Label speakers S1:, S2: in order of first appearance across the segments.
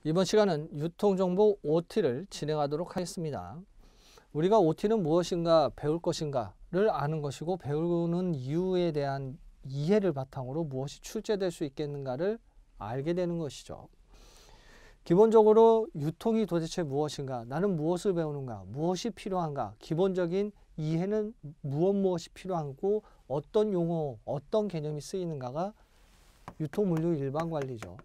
S1: 이번 시간은 유통정보 OT를 진행하도록 하겠습니다. 우리가 OT는 무엇인가 배울 것인가를 아는 것이고, 배우는 이유에 대한 이해를 바탕으로 무엇이 출제될 수 있겠는가를 알게 되는 것이죠. 기본적으로 유통이 도대체 무엇인가, 나는 무엇을 배우는가, 무엇이 필요한가, 기본적인 이해는 무엇이 필요하고 어떤 용어, 어떤 개념이 쓰이는가가 유통물류 일반관리죠.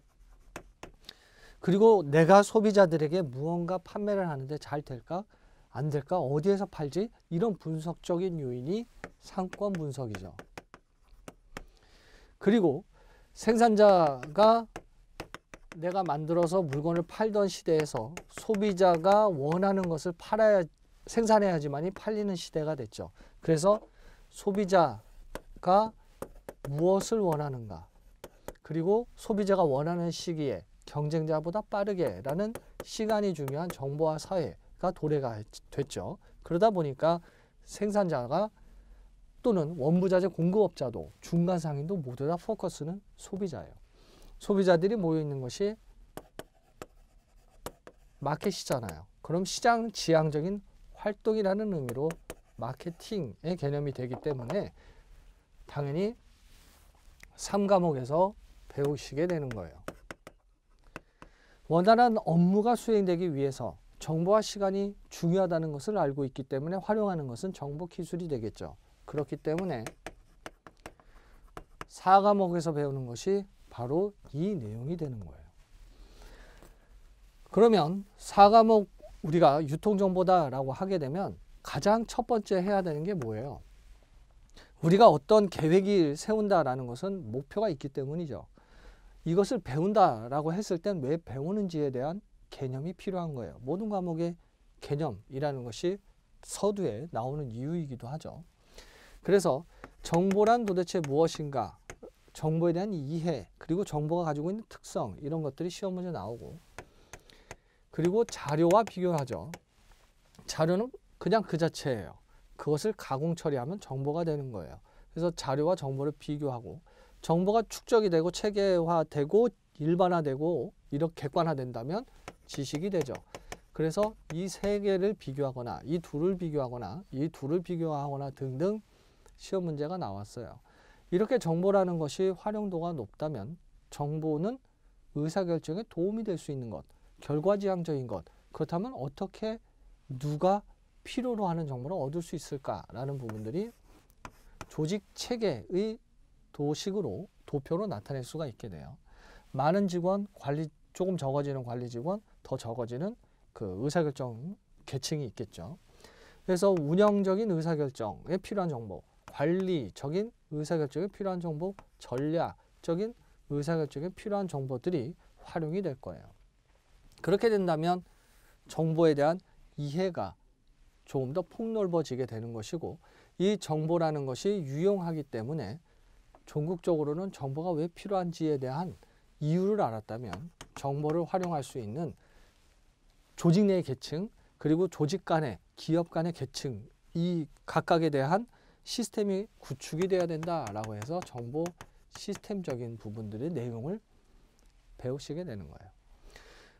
S1: 그리고 내가 소비자들에게 무언가 판매를 하는데 잘 될까? 안 될까? 어디에서 팔지? 이런 분석적인 요인이 상권 분석이죠. 그리고 생산자가 내가 만들어서 물건을 팔던 시대에서 소비자가 원하는 것을 생산해야지만이 팔리는 시대가 됐죠. 그래서 소비자가 무엇을 원하는가, 그리고 소비자가 원하는 시기에 경쟁자보다 빠르게라는 시간이 중요한 정보화 사회가 도래가 됐죠. 그러다 보니까 생산자가 또는 원부자재 공급업자도 중간 상인도 모두 다 포커스는 소비자예요. 소비자들이 모여있는 것이 마켓이잖아요. 그럼 시장 지향적인 활동이라는 의미로 마케팅의 개념이 되기 때문에 당연히 3과목에서 배우시게 되는 거예요. 원활한 업무가 수행되기 위해서 정보와 시간이 중요하다는 것을 알고 있기 때문에 활용하는 것은 정보 기술이 되겠죠. 그렇기 때문에 4과목에서 배우는 것이 바로 이 내용이 되는 거예요. 그러면 4과목 우리가 유통정보다라고 하게 되면 가장 첫 번째 해야 되는 게 뭐예요? 우리가 어떤 계획을 세운다라는 것은 목표가 있기 때문이죠. 이것을 배운다라고 했을 땐 왜 배우는지에 대한 개념이 필요한 거예요. 모든 과목의 개념이라는 것이 서두에 나오는 이유이기도 하죠. 그래서 정보란 도대체 무엇인가, 정보에 대한 이해, 그리고 정보가 가지고 있는 특성, 이런 것들이 시험 문제 나오고, 그리고 자료와 비교하죠. 자료는 그냥 그 자체예요. 그것을 가공 처리하면 정보가 되는 거예요. 그래서 자료와 정보를 비교하고, 정보가 축적이 되고 체계화되고 일반화되고 이렇게 객관화된다면 지식이 되죠. 그래서 이 세 개를 비교하거나 이 둘을 비교하거나 등등 시험 문제가 나왔어요. 이렇게 정보라는 것이 활용도가 높다면 정보는 의사결정에 도움이 될 수 있는 것, 결과지향적인 것, 그렇다면 어떻게 누가 필요로 하는 정보를 얻을 수 있을까라는 부분들이 조직 체계의 도식으로, 도표로 나타낼 수가 있게 돼요. 많은 직원, 조금 적어지는 관리 직원, 더 적어지는 그 의사결정 계층이 있겠죠. 그래서 운영적인 의사결정에 필요한 정보, 관리적인 의사결정에 필요한 정보, 전략적인 의사결정에 필요한 정보들이 활용이 될 거예요. 그렇게 된다면 정보에 대한 이해가 조금 더 폭넓어지게 되는 것이고, 이 정보라는 것이 유용하기 때문에 전국적으로는 정보가 왜 필요한지에 대한 이유를 알았다면 정보를 활용할 수 있는 조직 내의 계층, 그리고 조직 간의, 기업 간의 계층, 이 각각에 대한 시스템이 구축이 돼야 된다라고 해서 정보 시스템적인 부분들의 내용을 배우시게 되는 거예요.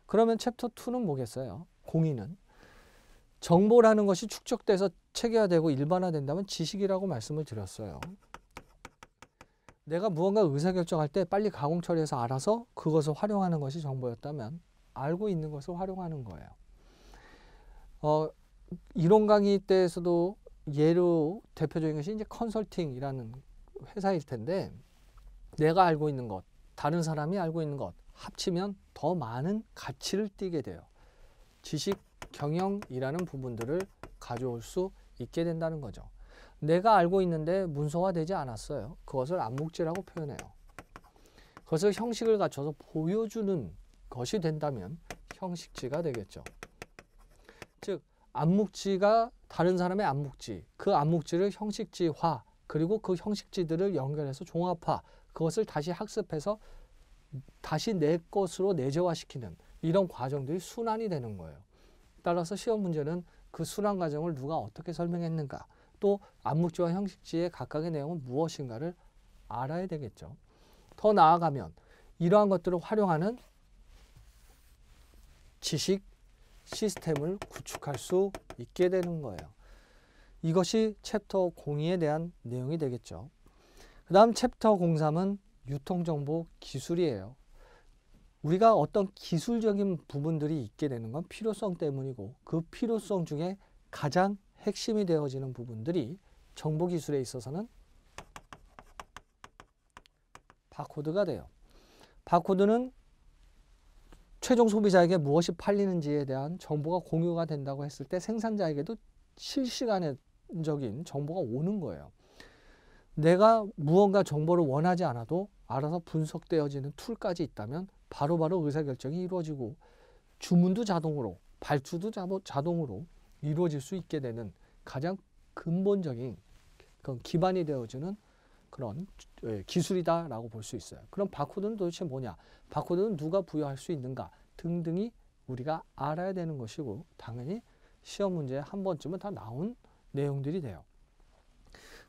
S1: 그러면 챕터 2는 뭐겠어요? 공인은 정보라는 것이 축적돼서 체계화되고 일반화된다면 지식이라고 말씀을 드렸어요. 내가 무언가 의사결정할 때 빨리 가공 처리해서 알아서 그것을 활용하는 것이 정보였다면 알고 있는 것을 활용하는 거예요. 이론 강의 때에서도 예로 대표적인 것이 이제 컨설팅이라는 회사일 텐데, 내가 알고 있는 것, 다른 사람이 알고 있는 것 합치면 더 많은 가치를 띠게 돼요. 지식, 경영이라는 부분들을 가져올 수 있게 된다는 거죠. 내가 알고 있는데 문서화되지 않았어요. 그것을 암묵지라고 표현해요. 그것을 형식을 갖춰서 보여주는 것이 된다면 형식지가 되겠죠. 즉 암묵지가 다른 사람의 암묵지, 그 암묵지를 형식지화, 그리고 그 형식지들을 연결해서 종합화, 그것을 다시 학습해서 다시 내 것으로 내재화시키는 이런 과정들이 순환이 되는 거예요. 따라서 시험 문제는 그 순환 과정을 누가 어떻게 설명했는가, 또 암묵지와 형식지의 각각의 내용은 무엇인가를 알아야 되겠죠. 더 나아가면 이러한 것들을 활용하는 지식 시스템을 구축할 수 있게 되는 거예요. 이것이 챕터 02에 대한 내용이 되겠죠. 그 다음 챕터 03은 유통정보 기술이에요. 우리가 어떤 기술적인 부분들이 있게 되는 건 필요성 때문이고 그 필요성 중에 가장 핵심이 되어지는 부분들이 정보기술에 있어서는 바코드가 돼요. 바코드는 최종 소비자에게 무엇이 팔리는지에 대한 정보가 공유가 된다고 했을 때 생산자에게도 실시간적인 정보가 오는 거예요. 내가 무언가 정보를 원하지 않아도 알아서 분석되어지는 툴까지 있다면 바로바로 의사결정이 이루어지고 주문도 자동으로, 발주도 자동으로 이루어질 수 있게 되는 가장 근본적인 그런 기반이 되어주는 그런 기술이다라고 볼 수 있어요. 그럼 바코드는 도대체 뭐냐? 바코드는 누가 부여할 수 있는가? 등등이 우리가 알아야 되는 것이고 당연히 시험 문제에 한 번쯤은 다 나온 내용들이 돼요.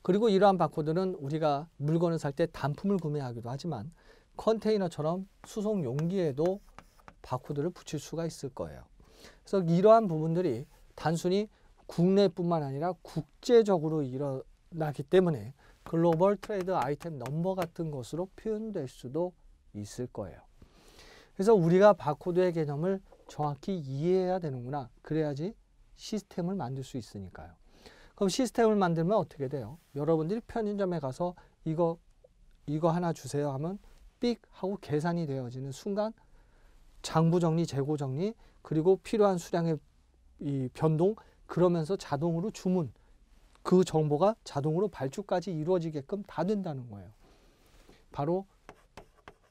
S1: 그리고 이러한 바코드는 우리가 물건을 살 때 단품을 구매하기도 하지만 컨테이너처럼 수송 용기에도 바코드를 붙일 수가 있을 거예요. 그래서 이러한 부분들이 단순히 국내뿐만 아니라 국제적으로 일어나기 때문에 글로벌 트레이드 아이템 넘버 같은 것으로 표현될 수도 있을 거예요. 그래서 우리가 바코드의 개념을 정확히 이해해야 되는구나. 그래야지 시스템을 만들 수 있으니까요. 그럼 시스템을 만들면 어떻게 돼요? 여러분들이 편의점에 가서 이거 하나 주세요 하면 삑 하고 계산이 되어지는 순간 장부 정리, 재고 정리, 그리고 필요한 수량의 이 변동, 그러면서 자동으로 주문, 그 정보가 자동으로 발주까지 이루어지게끔 다 된다는 거예요. 바로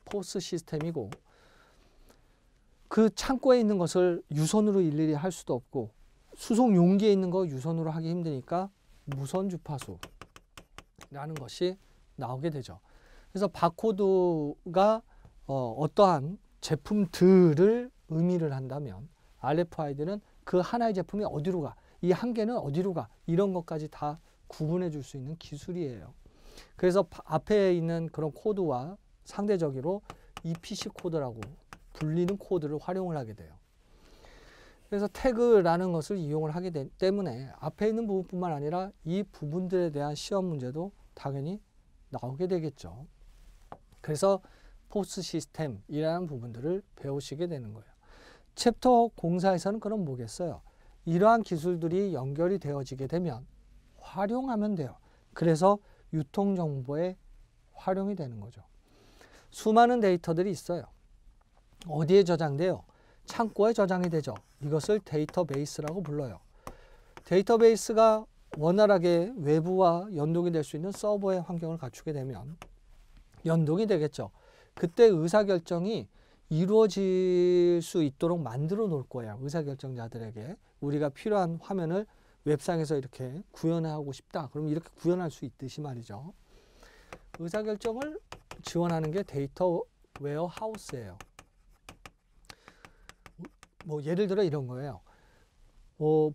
S1: 포스 시스템이고 그 창고에 있는 것을 유선으로 일일이 할 수도 없고 수송 용기에 있는 거 유선으로 하기 힘드니까 무선 주파수라는 것이 나오게 되죠. 그래서 바코드가 어떠한 제품들을 의미를 한다면 RFID는 그 하나의 제품이 어디로 가, 이 한 개는 어디로 가, 이런 것까지 다 구분해 줄 수 있는 기술이에요. 그래서 앞에 있는 그런 코드와 상대적으로 EPC 코드라고 불리는 코드를 활용을 하게 돼요. 그래서 태그라는 것을 이용을 하기 때문에 앞에 있는 부분뿐만 아니라 이 부분들에 대한 시험 문제도 당연히 나오게 되겠죠. 그래서 포스 시스템이라는 부분들을 배우시게 되는 거예요. 챕터 04에서는 그럼 뭐겠어요? 이러한 기술들이 연결이 되어지게 되면 활용하면 돼요. 그래서 유통정보에 활용이 되는 거죠. 수많은 데이터들이 있어요. 어디에 저장돼요? 창고에 저장이 되죠. 이것을 데이터베이스라고 불러요. 데이터베이스가 원활하게 외부와 연동이 될 수 있는 서버의 환경을 갖추게 되면 연동이 되겠죠. 그때 의사결정이 이루어질 수 있도록 만들어 놓을 거예요. 의사결정자들에게 우리가 필요한 화면을 웹상에서 이렇게 구현하고 싶다. 그럼 이렇게 구현할 수 있듯이 말이죠. 의사결정을 지원하는 게 데이터 웨어하우스예요. 뭐 예를 들어 이런 거예요.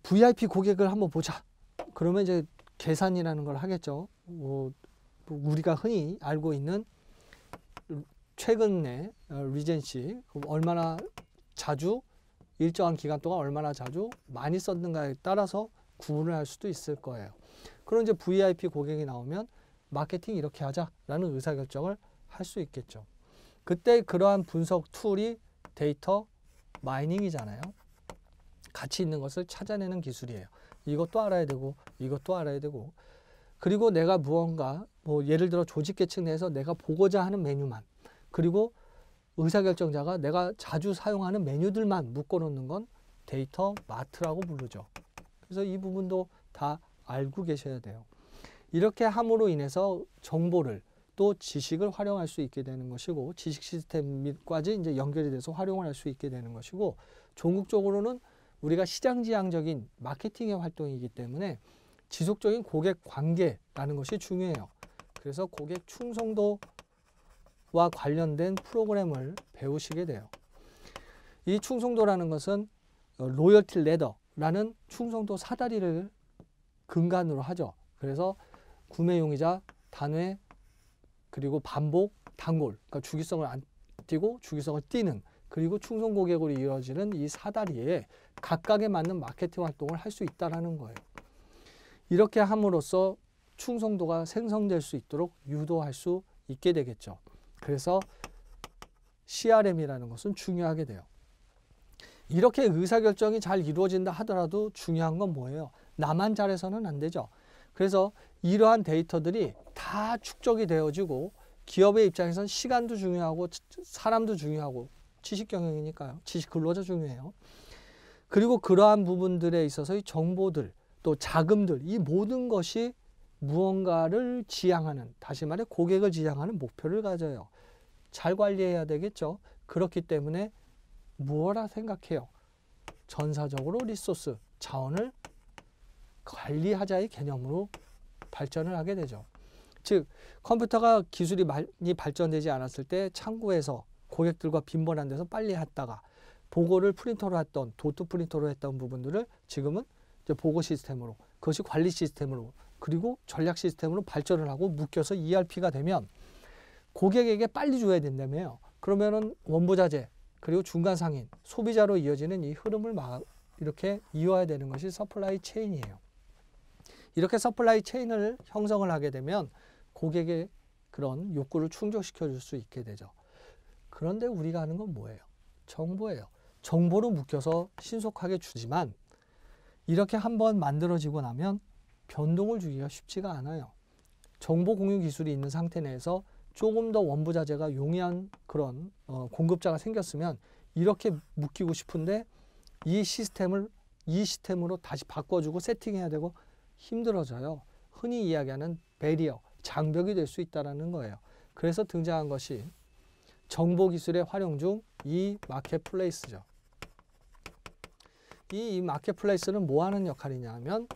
S1: VIP 고객을 한번 보자. 그러면 이제 계산이라는 걸 하겠죠. 우리가 흔히 알고 있는 최근에 리젠시 얼마나 자주 일정한 기간 동안 얼마나 자주 많이 썼는가에 따라서 구분을 할 수도 있을 거예요. 그럼 이제 VIP 고객이 나오면 마케팅 이렇게 하자라는 의사결정을 할 수 있겠죠. 그때 그러한 분석 툴이 데이터 마이닝이잖아요. 가치 있는 것을 찾아내는 기술이에요. 이것도 알아야 되고 이것도 알아야 되고 그리고 내가 무언가 뭐 예를 들어 조직 계층 내에서 내가 보고자 하는 메뉴만 그리고 의사결정자가 내가 자주 사용하는 메뉴들만 묶어놓는 건 데이터 마트라고 부르죠. 그래서 이 부분도 다 알고 계셔야 돼요. 이렇게 함으로 인해서 정보를 또 지식을 활용할 수 있게 되는 것이고 지식 시스템까지 이제 연결이 돼서 활용을 할 수 있게 되는 것이고 종국적으로는 우리가 시장지향적인 마케팅의 활동이기 때문에 지속적인 고객 관계라는 것이 중요해요. 그래서 고객 충성도와 관련된 프로그램을 배우시게 돼요. 이 충성도라는 것은 로열티 레더라는 충성도 사다리를 근간으로 하죠. 그래서 구매 용의자, 단회, 그리고 반복, 단골, 그러니까 주기성을 안 띄고 주기성을 띄는 그리고 충성 고객으로 이루어지는 이 사다리에 각각에 맞는 마케팅 활동을 할 수 있다는 거예요. 이렇게 함으로써 충성도가 생성될 수 있도록 유도할 수 있게 되겠죠. 그래서 CRM이라는 것은 중요하게 돼요. 이렇게 의사결정이 잘 이루어진다 하더라도 중요한 건 뭐예요? 나만 잘해서는 안 되죠. 그래서 이러한 데이터들이 다 축적이 되어지고 기업의 입장에서는 시간도 중요하고 사람도 중요하고 지식경영이니까요. 지식근로자 중요해요. 그리고 그러한 부분들에 있어서의 정보들 또 자금들 이 모든 것이 무언가를 지향하는 다시 말해 고객을 지향하는 목표를 가져요. 잘 관리해야 되겠죠. 그렇기 때문에 무엇라 생각해요? 전사적으로 리소스, 자원을 관리하자의 개념으로 발전을 하게 되죠. 즉 컴퓨터가 기술이 많이 발전되지 않았을 때 창구에서 고객들과 빈번한 데서 빨리 했다가 보고를 프린터로 했던 도트 프린터로 했던 부분들을 지금은 이제 보고 시스템으로 그것이 관리 시스템으로 그리고 전략 시스템으로 발전을 하고 묶여서 ERP가 되면 고객에게 빨리 줘야 된다며요. 그러면은 원부자재 그리고 중간 상인 소비자로 이어지는 이 흐름을 이렇게 이어야 되는 것이 서플라이 체인이에요. 이렇게 서플라이 체인을 형성을 하게 되면 고객의 그런 욕구를 충족시켜 줄 수 있게 되죠. 그런데 우리가 하는 건 뭐예요? 정보예요. 정보로 묶여서 신속하게 주지만 이렇게 한번 만들어지고 나면 변동을 주기가 쉽지가 않아요. 정보 공유 기술이 있는 상태 내에서 조금 더 원부자재가 용이한 그런 공급자가 생겼으면 이렇게 묶이고 싶은데 이 시스템으로 다시 바꿔주고 세팅해야 되고 힘들어져요. 흔히 이야기하는 배리어, 장벽이 될 수 있다는 거예요. 그래서 등장한 것이 정보기술의 활용 중 이 마켓플레이스죠. 이 마켓플레이스는 뭐 하는 역할이냐 하면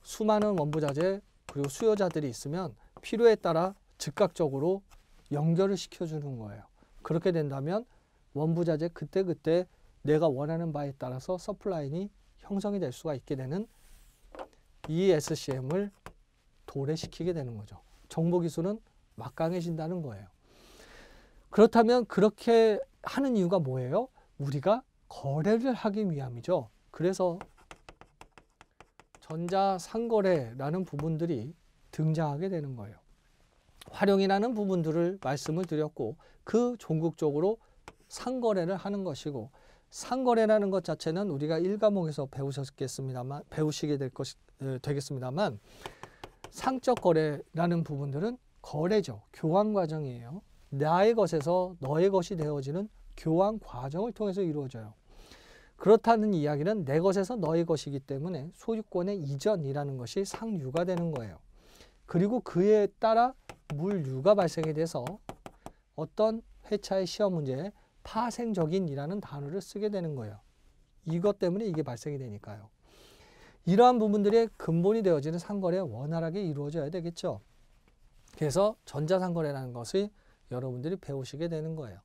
S1: 수많은 원부자재 그리고 수요자들이 있으면 필요에 따라 즉각적으로 연결을 시켜주는 거예요. 그렇게 된다면 원부자재 그때그때 내가 원하는 바에 따라서 서플라인이 형성이 될 수가 있게 되는 이 SCM을 도래시키게 되는 거죠. 정보기술은 막강해진다는 거예요. 그렇다면 그렇게 하는 이유가 뭐예요? 우리가 거래를 하기 위함이죠. 그래서 전자상거래라는 부분들이 등장하게 되는 거예요. 활용이라는 부분들을 말씀을 드렸고 그 종국적으로 상거래를 하는 것이고 상거래라는 것 자체는 우리가 1과목에서 배우시게 되겠습니다만 상적 거래라는 부분들은 거래죠. 교환 과정이에요. 나의 것에서 너의 것이 되어지는 교환 과정을 통해서 이루어져요. 그렇다는 이야기는 내 것에서 너의 것이기 때문에 소유권의 이전이라는 것이 상유가 되는 거예요. 그리고 그에 따라 물유가 발생이 돼서 어떤 회차의 시험 문제에 파생적인이라는 단어를 쓰게 되는 거예요. 이것 때문에 이게 발생이 되니까요. 이러한 부분들의 근본이 되어지는 상거래가 원활하게 이루어져야 되겠죠. 그래서 전자상거래라는 것을 여러분들이 배우시게 되는 거예요.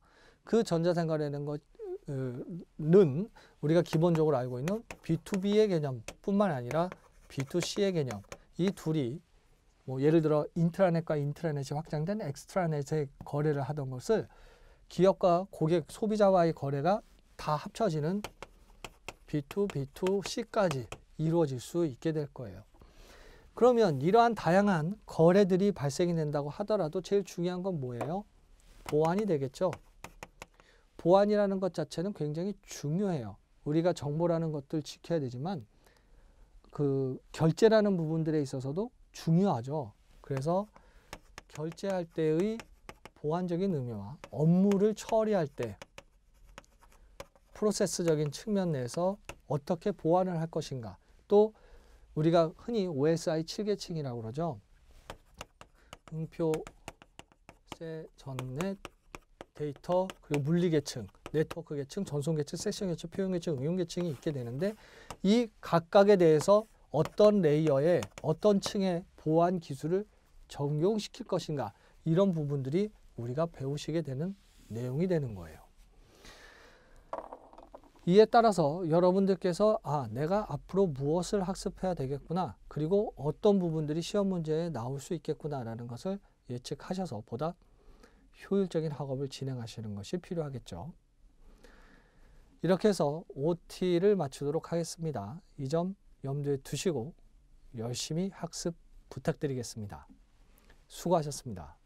S1: 그 전자상거래라는 것은 우리가 기본적으로 알고 있는 B2B의 개념뿐만 아니라 B2C의 개념, 이 둘이 뭐 예를 들어 인트라넷과 인트라넷이 확장된 엑스트라넷의 거래를 하던 것을 기업과 고객, 소비자와의 거래가 다 합쳐지는 B2, B2C까지 이루어질 수 있게 될 거예요. 그러면 이러한 다양한 거래들이 발생이 된다고 하더라도 제일 중요한 건 뭐예요? 보안이 되겠죠. 보안이라는 것 자체는 굉장히 중요해요. 우리가 정보라는 것들 지켜야 되지만 그 결제라는 부분들에 있어서도 중요하죠. 그래서 결제할 때의 보안적인 의미와 업무를 처리할 때 프로세스적인 측면 내에서 어떻게 보완을 할 것인가. 또 우리가 흔히 OSI 7계층이라고 그러죠. 응표, 전넷, 데이터, 그리고 물리계층, 네트워크 계층, 전송 계층, 세션 계층, 표현 계층, 응용 계층이 있게 되는데 이 각각에 대해서 어떤 레이어에 어떤 층의 보안 기술을 적용시킬 것인가 이런 부분들이 우리가 배우시게 되는 내용이 되는 거예요. 이에 따라서 여러분들께서 내가 앞으로 무엇을 학습해야 되겠구나 그리고 어떤 부분들이 시험 문제에 나올 수 있겠구나라는 것을 예측하셔서 보다 효율적인 학업을 진행하시는 것이 필요하겠죠. 이렇게 해서 OT를 맞추도록 하겠습니다. 이 점 염두에 두시고 열심히 학습 부탁드리겠습니다. 수고하셨습니다.